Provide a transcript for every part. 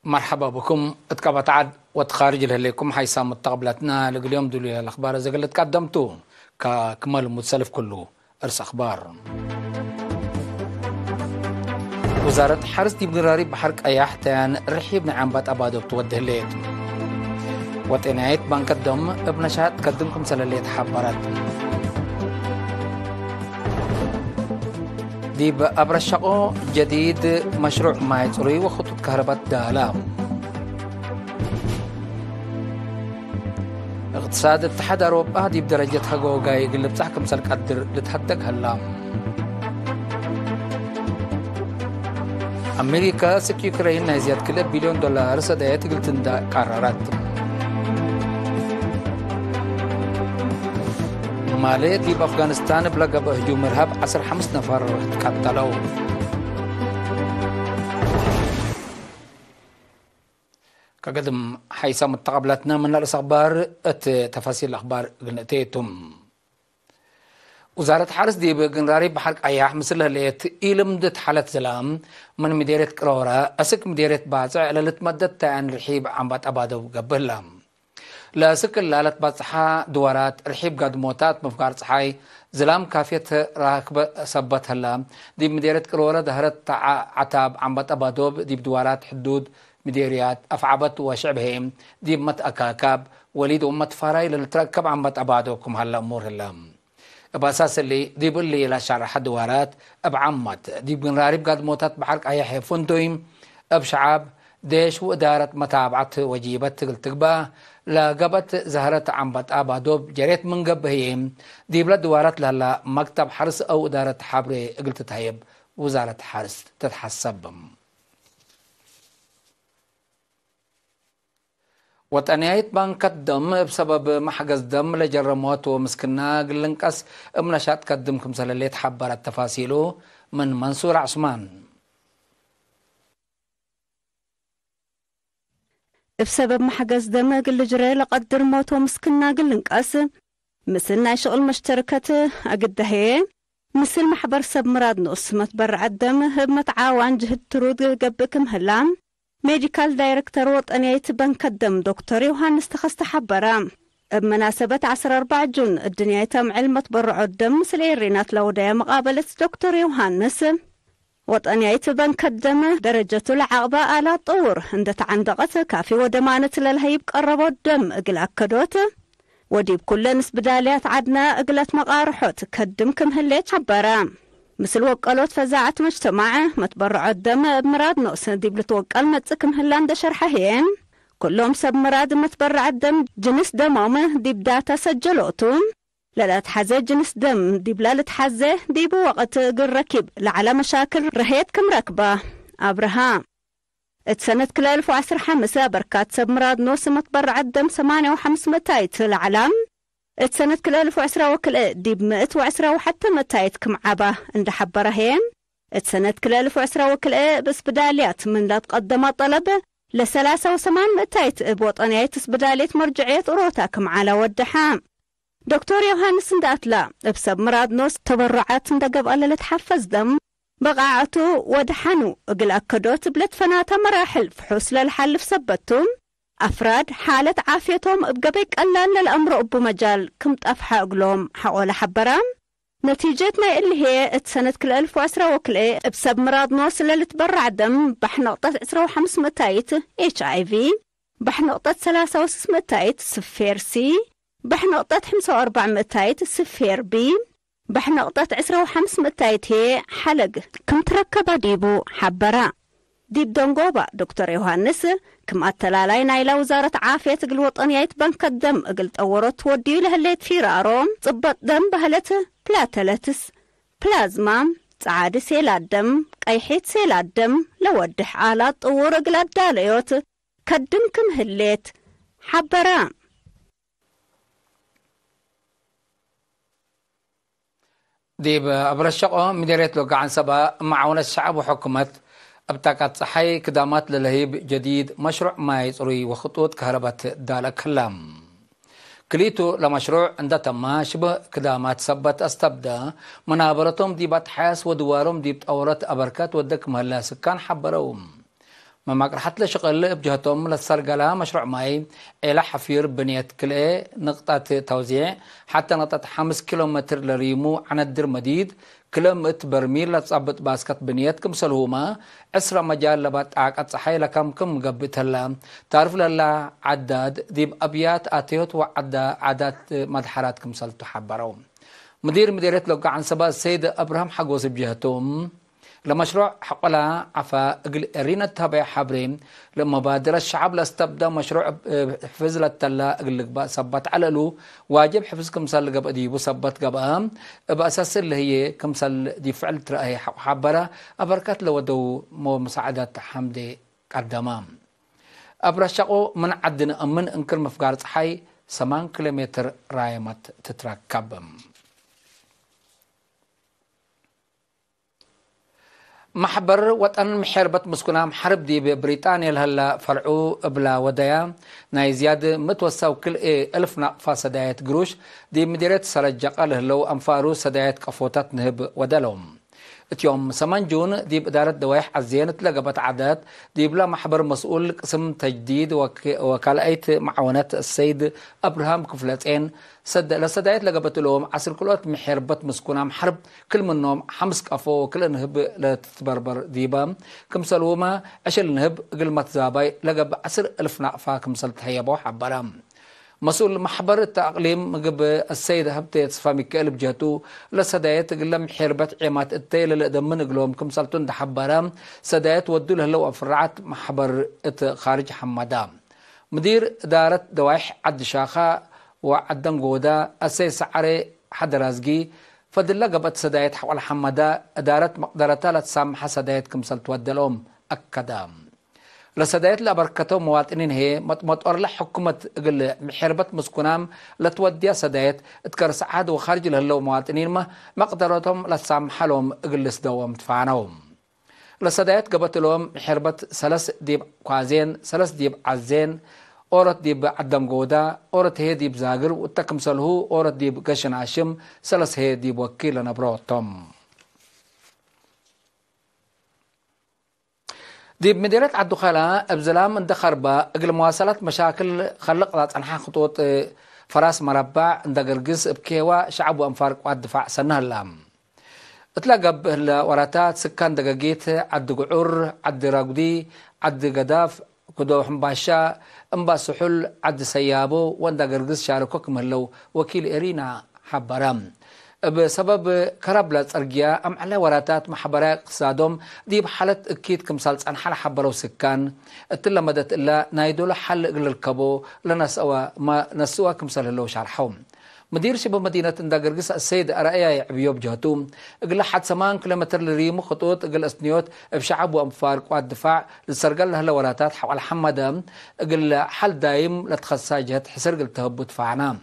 مرحبا بكم اتقبط عد وتخارج لكم حيسام متقبلتنا اليوم دولي الاخبار زي اللي تقدمتوا ككمال متسلف كله ارس اخبار. وزارة حرس دي بقراري بحرق اياحتان رحيب نعمبات ابادو بتوده ليت وتنايت بنك الدم ابن شهد تقدمكم سلاليت حبارات دي بأبرشقو جديد مشروع مايتوري وخطوط كهرباء دالا. اقتصاد اتحاد أوروبا دي بدرجة حقوقا يقلب تحكم سلك قدر لتحدق هلا. أمريكا سك يوكرين نازيات كله بليون دولار سدايت قلتندا قرارات. مالي دي بأفغانستان بلغا بهجوم إرهاب 15 نفر قتلوا. كقدم حيث متقبلتنا من الأخبار تفاصيل الأخبار قلنتيتم. وزارة حرس دي بقنراري بحرق أياح مثل ليت إلمدت حالة زلام من مديرة كرورة أسك مديرة بازع للتمدد تان رحيب عمبات أبادو قبلهم. لا سكن لالت بصحة دوارات رحيب قد موتات مفقار صحاي زلام كافية راكب سبت هلا دي مديرة كرورة دهرت عتاب عمبات أبادوب دي بدوارات حدود مديريات أفعبت وشعبهم دي بمت أكاكاب وليد أمت فاراي للتركب عمبات أبادوكم هلا أمور هلا بأساس اللي دي بلي لا شرح دوارات أبعمت دي بنرارب قد موتات بحرق أيحي فندويم أبشعاب ديش وإدارة متابعة وجيبت تقبا لقبت زهرة عمبت أبادوب جريت من قبهيم دي بلا دوارات لهلا مكتب حرس أو إدارة حبري قلت تهيب وزارة حرس تتحسب. وتنهيت بنك الدم بسبب محجز دم لجرموت ومسكنا قلنقس امنشات قدمكم سلاليت حبرت تفاصيله من منصور عثمان. بسبب محجز دم قل جري لقدر موت ومسكنا قلنقس مثل شغل مشتركة أقدهي مثل محبر سب مراد نص متبرع الدم متعاون جهد ترود قبكم هلام ميديكال دايركتور وطنيت بنك الدم دكتور يوهانس تخص حبرام بمناسبة 14 جون الدنيا تم علم تبرع الدم سليرينات لودايا مقابلة دكتور يوهانس وطنيت بنك الدم درجة العقبة آلات طور عند تعندقت كافي ودمانة للهيب قربوا الدم اقل أكدوت وديب كل نسبداليات عدنا اقلت مقارحوت كدمكم هليت حبرام مثل وقالوت فزاعة مجتمع متبرع الدم بمراد نقص ديب لتوقال متسكم هلان دا شرحهين كلهم سب مراد متبرع الدم جنس دمومه ديب داتا سجلوتهم لا تحزي جنس دم ديب لا تحزي ديب وقت قركب لعلى مشاكل رهيتكم ركبة أبرهام اتسنة كل 1015 بركات سب مراد نقص متبرع الدم 85 العلم اتسنة كل 1010 وكل ديب 110 وحتى متايت كم عبا عند حبرهين اتسنة كل 1010 وكل بس بداليات من لا تقدم طلب لثلاثة وثمان متايت بوطنيات بداليات مرجعية روتا كم على ودحام دكتور يوهانس انداتلا بسب مراد نوس تبرعات اندقب ألا لتحفز دم بقاعته ودحانو اقل أكدوت بلت فناتا مراحل فحوس للحل فسبتهم أفراد حالة عافيتهم بقبيك ألا للأمر أبو مجال كمت أفحى أقلهم حقول حبرام نتيجة ما اللي هي اتسنة كل 1010 وكل بسب مراد نوصل اللي تبرع دم بحنقطة 15 متايت HIV بحنقطة 3 متايت سفير سي بحنقطة 45 متايت سفير بي بحنقطة 15 متايت هي حلق كم تركب ديبو حبرام ديب دونغوبا دكتور يوهانس كم أتلالاي نايلا وزارة عافية الوطنيات بنك الدم قلت أورت وديو لهالليت في راروم صبت دم بهلته بلاتلتس بلازما تعاد سيلات دم قيحيت سيلات دم لودح آلات طور قلت داليوت كدمكم هالليت حبرام ديب أبرشقو مديرية لوقع عن سبا معونة الشعب وحكومة ابتكت صحي كدامات للهيب جديد مشروع ماي صري وخطوط كهرباء دالة كلام كليتو لمشروع عند تما شبه كدامات سبت استبدا منابرتهم دي بتحاس ودوارهم دي بتأورت أبركات ودك مهلا سكان حبروهم ما مقرحت لشغل بجهتهم للسرقلة مشروع ماي إلى حفير بنية كلئ نقطة توزيع حتى نقطة 5 كيلومتر لريمو عن الدر مديد كلمة برميل لتصبت باسكت بنيت كم سلهما أسرع مجال لبات عقد صحي لكم قبت هلا تعرف للا عداد ديب أبيات آتيوت وعدا عادات مدحرات كم سل تحبرهم مديرية لوقع عن سبا السيد أبراهام حقوس بجهتهم لمشروع حقلا عفا رينا تابع حبرين لمبادرة الشعب لاستبدا مشروع حفظ للتلا اقلق بقى صبت على له واجب حفظ كمسال قبا ديبو صبت قبا بأساس اللي هي كمسال دي فعل ترأي حبرة أبركات لودو مو مساعدات حمدي قدامام أبرشقو من عدنا أمن انكر مفقارة حي 8 كيلومتر رايمت تتركب محبر وطن محربت مسكونام حرب دي ببريطانيا لهلا فرعو بلا ودايا ناي زياد متوساو كل 1000 نقفة سدايات قروش دي مديرية سرجاقة لهلو أنفارو سدايات قفوتات نهب ودالهم اتيوم 8 جون دي بإدارة دوايح عزين تلقبت عادات دي بلا محبر مسؤول قسم تجديد وكالأيت معاونات السيد أبراهام كفلاتين لسدايت لقبت لهم عصر كلوات محربت مسكونام حرب كل منهم حمس قفو كل نهب لتتبربر ديبا كمسلوما أشل نهب قل متزاباي لقب 10,000 نقفة كمسل تحيبو حبرام مسؤول محبر التأقليم مقب السيد هبتي صفا ميكائيل بجهتو لسدايت قلم حربت عمات التيل لقدمن قلوم كمسلتون دحبرام سدايت ودو له لو أفرعت محبر خارج حمدام مدير إدارة دوايح عد شاخة وعدن قودا السيد سعري حدرازقي فدل لقبت سدايت حوال حمدا إدارة مقدرتها لتسامح سدايت كمسل تودلهم أكدام لسدايت لأبركتهم مواطنين هي مطور لحكومة محربت مسكونام لتوديا سدايت اتكرس عاد وخارج لهلو مواطنين ما مقدرتهم لتسامح لهم اقلس دوام تفعناهم لسدايت قبت لهم محربت 3 ديب قوازين 3 ديب عزين أورت ديب عدم قودا أورت هي ديب زاقر وتكمسله أورت ديب قشن عشم 3 هي ديب وكيل نبروتهم ديب مديرية عدو خلا ابزلام اندخربا اقل مواصلات مشاكل خلق ذات انحا خطوط فراس مربع اندقرقز بكيوا شعب وانفارق والدفاع سنه اللام اتلاقب الوراتات سكان دقاقيت عد قعور عد راقدي عد قداف كدو حنباشا انبا سحل عد سيابو واندقرقز شاركوك مهلو وكيل إرينا حبرام بسبب كربلة أرجيا أم على وراتات محبرة اقتصادهم دي بحالة أكيد كمثال عن حال حبروا سكان التلا مدت إلا نايدول حل للكبو لنسوا ما نسوا كمثال اللو شرحهم مدير شبه مدينة اندقرقس السيد أرأيا عبيوب جهتوم اقل حد 8 كيلومتر لريمو خطوط اقل اسنيوت بشعب وأنفار قوات دفاع للسرقل لهلا وراتات حوال حمدا اقل حل دايم لتخصى جهة حسر قل تهبو دفاعنام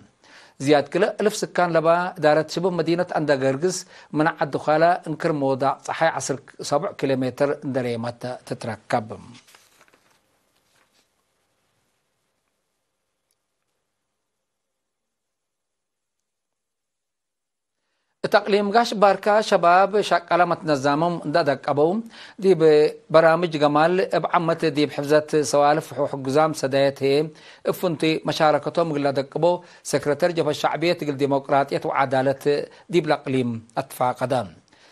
زياد كلا 1000 سكان لبا دارت شبه مدينة اندقرقس من عد خالا انكر موضع صحي 7 كيلومتر دريمات تتركب تقليم قاش باركا شباب شاكالا متنظامهم دادك أبوهم دي ببرامج جمال بعمت دي بحفظات سوالف وحق جزام سدايت هي افنتي مشاركتهم قل دادك أبو سكرتير جبهة الشعبية تقل ديمقراطية وعدالة دي بالأقليم أطفاء قدام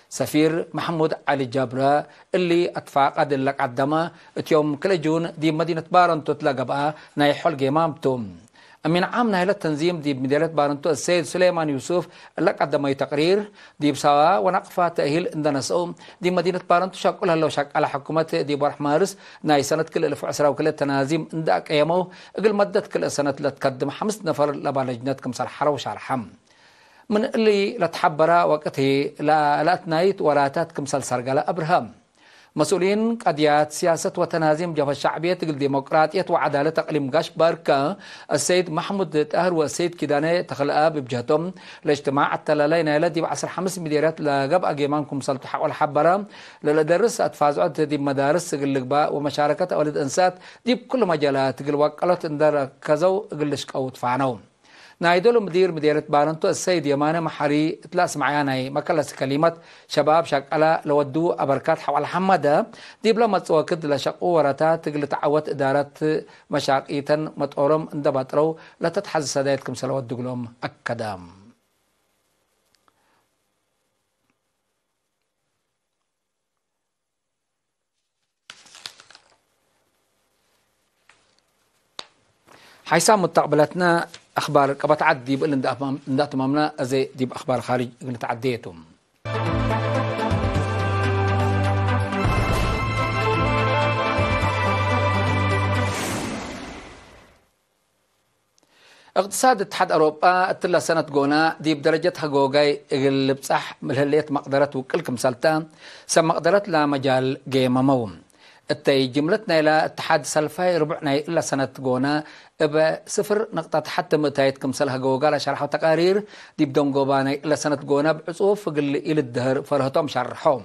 سفير محمود علي جابرا اللي أطفاء قد لك عدما اتيوم كل جون دي مدينة بارنتو تلاقى بقى نايحول جيمامتهم أمين عام نهاية التنظيم دي بمديرية بارنتو السيد سليمان يوسف اللي قدم تقرير دي بسوا ونقفة تأهيل عندنا سوم دي مدينة بارنتو شاكلها لو شاك على حكومة دي بارح مارس ناي سنة كل 1010 وكل التنازيم عندك أيامه أقل مدة كل سنة لتقدم 5 نفر لبالجنات كمسار حرا وشارحم من اللي لتحبرا وقته لا تنايت وراتات كمسال سرقالة أبراهام مسؤولين قضيات سياسة وتنازيم جبهة الشعبية تقل ديمقراطية وعدالة أقليم قاش باركا السيد محمود طاهر والسيد كيداني تخلقا ببجهتهم لاجتماع التلالين الذي بعصر 5 مديريات لقب أجيمانكم سلطة حق والحبرة للدرس أتفازعات دي مدارس تقل لقباء ومشاركة أولاد أنسات دي بكل مجالات تقل وقالت اندر كزو قلشك أو تفعناهم نايدولو مديرة بارنتو السيد يمانة محري تلاس معياناي مكالس كلمات شباب شاكالا لودو أبركات حوال حمادة دي بلا متوكد لشاقو ورتا تقل تعوت إدارات مشاقيتا متقورم اندباترو لا تتحز سادايتكم سلوات دقلوم أكدام حيسام مستقبلاتنا أخبار قبط عدي بقول ندات مامنا زي ديب أخبار خارج نتعديتهم اقتصاد اتحاد أوروبا اتلا سنة قونا ديب درجتها قوغاي اللي بصح ملهليت مقدرات وكلكم سالتان سم مقدرات لا مجال جيما موم التي جملتنا إلى اتحاد سلفاي ربعنا إلا سنة قونا إبا 0.1 متايتكم سلها قوغالا شرحوا تقارير ديب دون قوبانا إلا سنة قونا بعصوف قل إلى الدهر فرهتهم شرحهم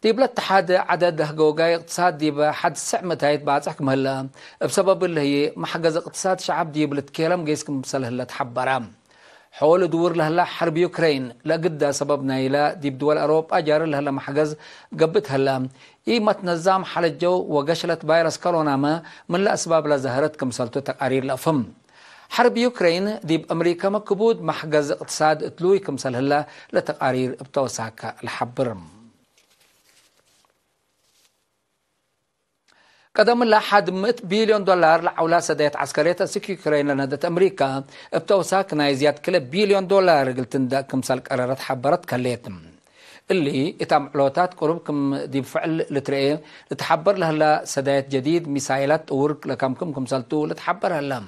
ديب الاتحاد عدد قوغاي اقتصاد ديب حد 9 متايت بعد حكم هلا بسبب اللي هي محجز اقتصاد شعب ديب التكلم جيسكم سله هلا تحبرام حول دور لهلا حرب يوكرين لا قد سببنا إلى ديب دول أوروبا جار لهلا محجز قبت هلا إيمة نظام حال الجو وقشلت فيروس كورونا ما من الأسباب لا ظهرت كمسلتو تقارير لأفهم حرب يوكرين ديب أمريكا مكبود محجز اقتصاد تلوي كمسل هلا لتقارير بتوساكا الحبرم قدم الله حد 100 بليون دولار لعولا سدايات عسكرية سكي يوكرين لندت أمريكا بتوساك نايزيات كل بليون دولار قلت ندا كمسال قرارات حبرت كليتم اللي اتم علوتات قربكم دي بفعل لترئي لتحبر لهلا سدايات جديد ميسايلات ورك لكمكم كمسالتو لتحبر هلا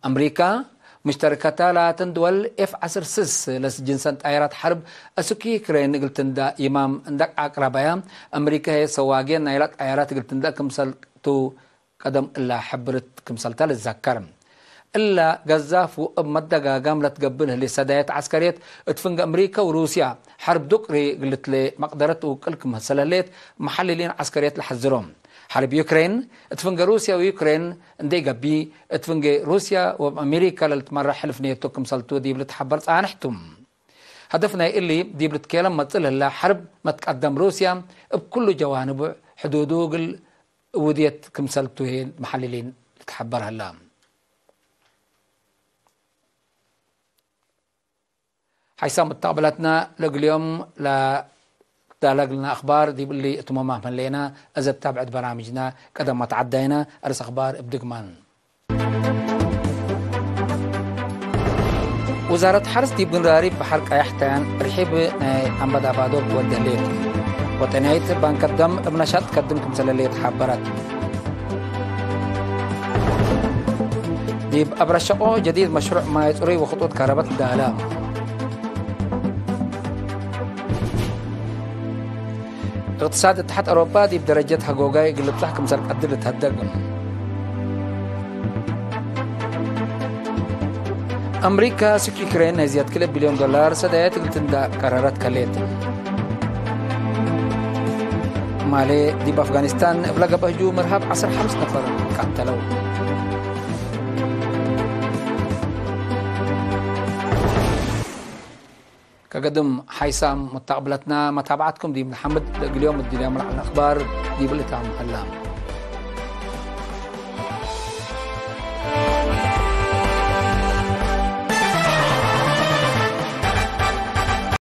أمريكا مشتركتا لا تندول F-16 لسجنسان طائرات حرب أسوكي يوكرين قلت ندا إمام عندك أقربايا أمريكا هي سواقين نايلات طائرات قلت ندا كمسالتو قدم إلا حبرت كمسالتا للذكرم إلا قذاف ومدى قام لا تقبلها لسدايات عسكرية تفنق أمريكا وروسيا حرب دقري قلت لي مقدرت وكلكم هالسلالات محللين عسكريات لحذرهم حرب يوكرين تفنق روسيا ويوكرين اندي قبي تفنق روسيا وأمريكا للتمرة حلف نيتوكم سلطو دي بلتحبر صانحتم هدفنا اللي دي بلتكلم متصل هلا حرب ما تقدم روسيا بكل جوانب حدوده قل وديت كمسلتو هي المحللين تحبر هلا حيث متقبلتنا اليوم لا لنا أخبار دي باللي اتمام لنا إذا بتابعت برامجنا قدم ما تعدينا أرس أخبار بدقمان وزارة حرس دي بن راريب بحرق يحتان رحيب أمبدا بادو بوده ليت وتنايت بانك الدم بنشاط قدمكم سلاليت حبرات دي أبرشقو جديد مشروع ما يتوري وخطوط كهرباء الدالام اقتصاد اتحاد أوروبا دي بدرجتها قوغاي قلت لحكم سرق قدر تهدقم أمريكا سكي يوكرين زيادة كل بليون دولار سدايات قلت اندا قرارات كليت مالي دي بأفغانستان بلغة بهجوم إرهاب 5 نفر قتلوا كقدم حيسام متقبلتنا متابعتكم دي محمد اليوم الدنيا مع الأخبار دي بالتام هلا